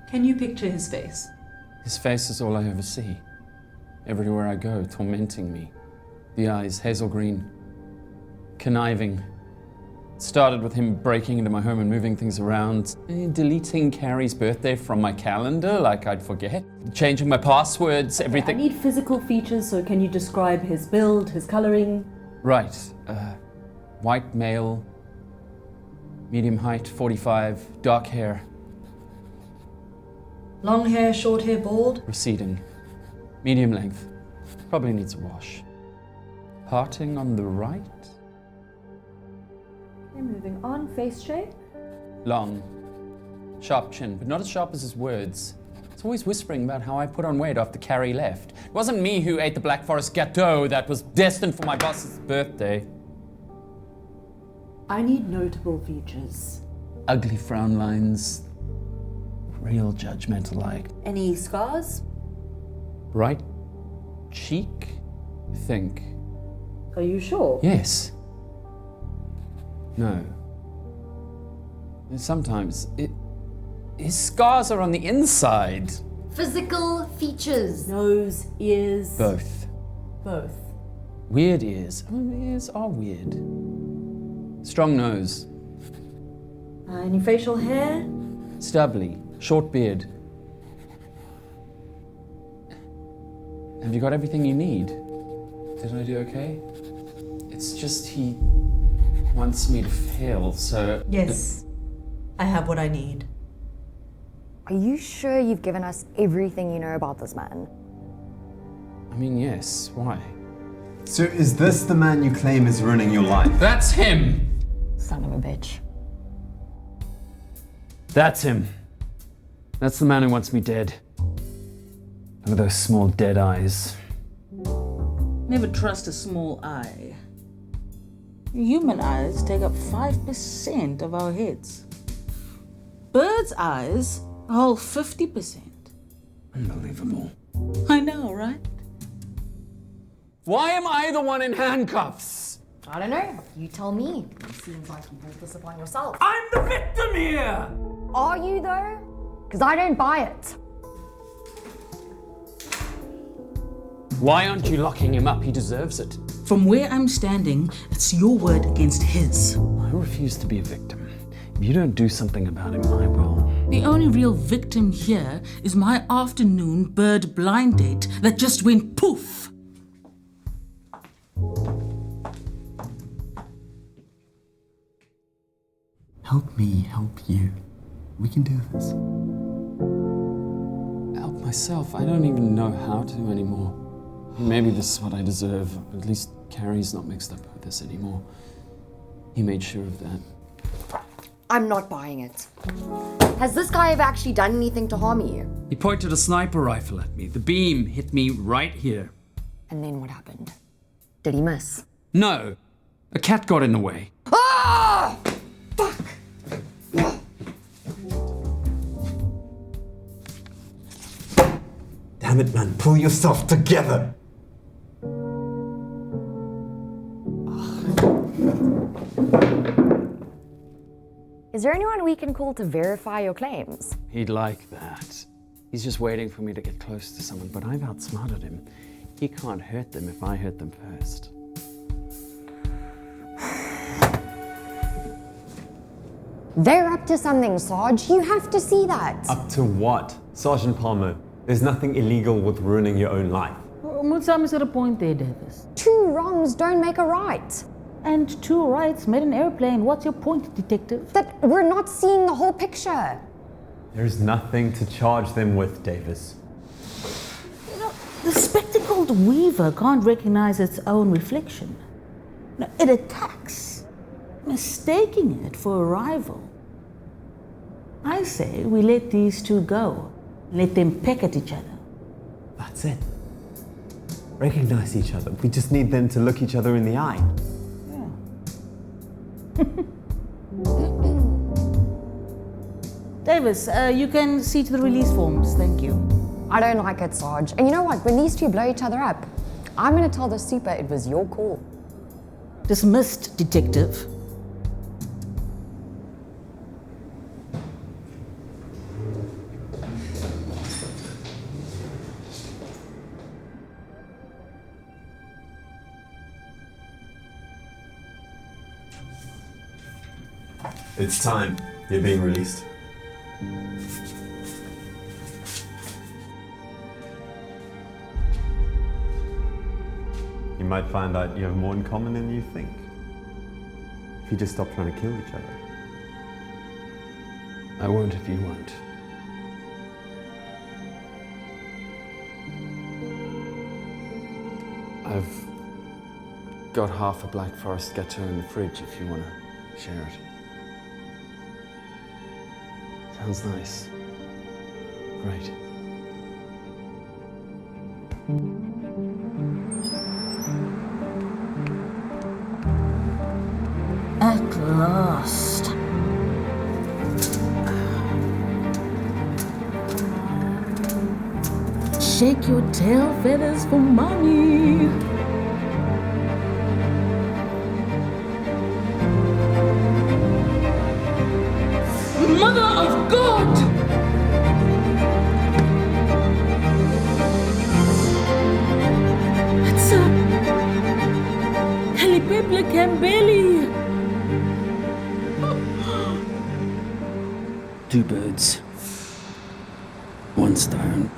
Can you picture his face? His face is all I ever see. Everywhere I go, tormenting me. The eyes, hazel green, conniving. It started with him breaking into my home and moving things around, deleting Carrie's birthday from my calendar like I'd forget, changing my passwords, everything. I need physical features, so can you describe his build, his coloring? Right. White male, medium height, 45, dark hair. Long hair, short hair, bald? Receding. Medium length. Probably needs a wash. Parting on the right? Okay, moving on. Face shape? Long. Sharp chin, but not as sharp as his words. He's always whispering about how I put on weight after Carrie left. It wasn't me who ate the Black Forest gâteau that was destined for my boss's birthday. I need notable features. Ugly frown lines. Real judgmental like. Any scars? Right cheek, I think. Are you sure? Yes. No. And sometimes his scars are on the inside. Physical features. Nose, ears? Both. Both. Weird ears. Ears are weird. Strong nose. Any facial hair? Stubbly. Short beard. Have you got everything you need? Did I do okay? It's just he wants me to fail, so... Yes. I have what I need. Are you sure you've given us everything you know about this man? I mean, yes. Why? So is this the man you claim is ruining your life? That's him! Son of a bitch. That's him. That's the man who wants me dead. Look at those small dead eyes. Never trust a small eye. Human eyes take up 5% of our heads. Birds' eyes a whole 50%. Unbelievable. I know, right? Why am I the one in handcuffs? I don't know. You tell me. It seems like you brought this upon yourself. I'm the victim here! Are you, though? Because I don't buy it. Why aren't you locking him up? He deserves it. From where I'm standing, it's your word against his. I refuse to be a victim. If you don't do something about him, I will. The only real victim here is my afternoon bird blind date that just went poof. Help me help you. We can do this. Help myself. I don't even know how to anymore. Maybe this is what I deserve. At least Carrie's not mixed up with this anymore. He made sure of that. I'm not buying it. Has this guy ever actually done anything to harm you? He pointed a sniper rifle at me. The beam hit me right here. And then what happened? Did he miss? No. A cat got in the way. Ah! Fuck! Damn it, man. Pull yourself together. Is there anyone we can call to verify your claims? He'd like that. He's just waiting for me to get close to someone, but I've outsmarted him. He can't hurt them if I hurt them first. They're up to something, Sarge. You have to see that. Up to what? Sergeant Palmer, there's nothing illegal with ruining your own life. Moonsamy's got a point there, Davis. 2 wrongs don't make a right. And 2 rights made an airplane. What's your point, detective? That we're not seeing the whole picture. There's nothing to charge them with, Davis. You know, the spectacled weaver can't recognize its own reflection. No, it attacks, mistaking it for a rival. I say we let these 2 go. Let them peck at each other. That's it. Recognize each other. We just need them to look each other in the eye. Davis, you can see to the release forms, thank you. I don't like it, Sarge. And you know what? When these 2 blow each other up, I'm going to tell the super it was your call. Dismissed, detective. It's time. You're being released. You might find out you have more in common than you think. If you just stop trying to kill each other. I won't if you won't. I've got half a Black Forest Ghetto in the fridge if you want to share it. Sounds nice. Great. At last. Shake your tail feathers for mommy. Mother of God! It's a Helipeple Cambelli. Two birds, one stone.